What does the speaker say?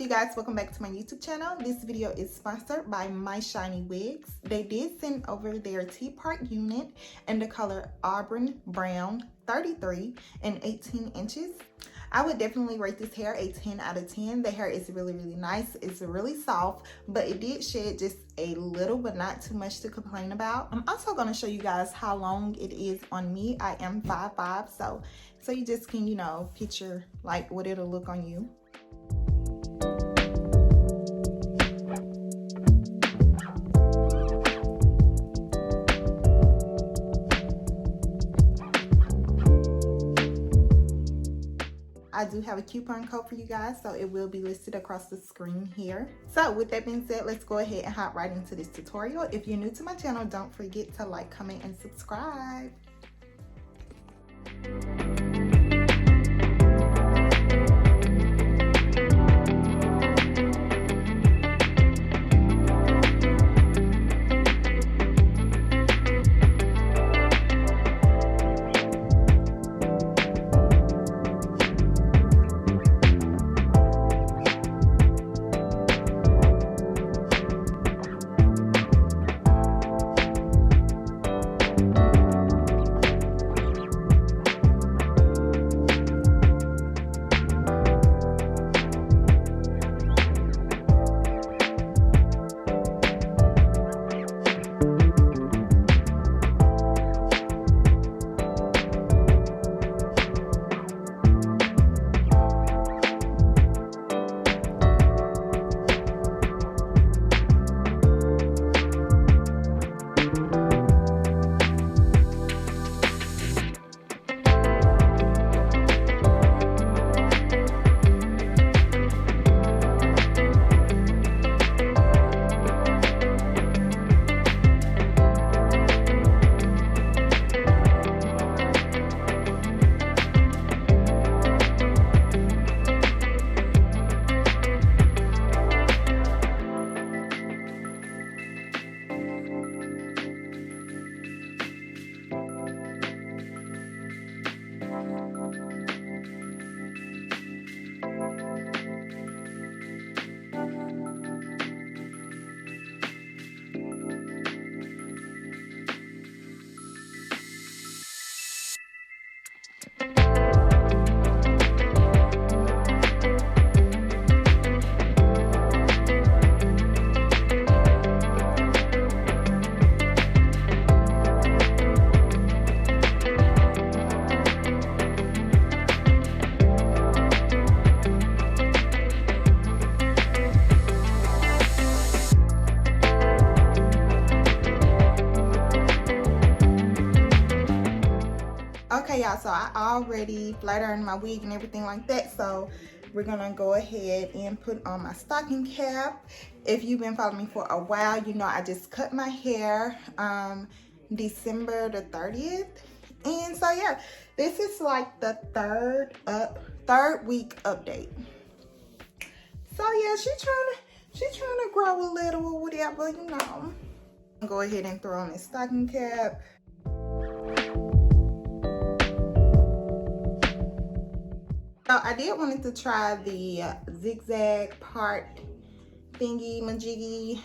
you guys, welcome back to my YouTube channel. This video is sponsored by Myshinywigs. They did send over their T-part unit in the color Auburn Brown 33 and 18 inches. I would definitely rate this hair a 10 out of 10. The hair is really nice. It's really soft, but it did shed just a little, but not too much to complain about. I'm also going to show you guys how long it is on me. I am 5'5", so you just can, you know, picture like what it'll look on you. I do have a coupon code for you guys, so it will be listed across the screen here. So with that being said, let's go ahead and hop right into this tutorial. If you're new to my channel, don't forget to like, comment, and subscribe. Okay, y'all, so I already flat ironed my wig and everything like that, so we're gonna go ahead and put on my stocking cap. If you've been following me for a while, you know I just cut my hair December the 30th, and so yeah, this is like the third week update. So yeah, she's trying to grow a little or whatever, you know. Go ahead and throw on this stocking cap. So I did wanted to try the ZigZag part thingy majiggy.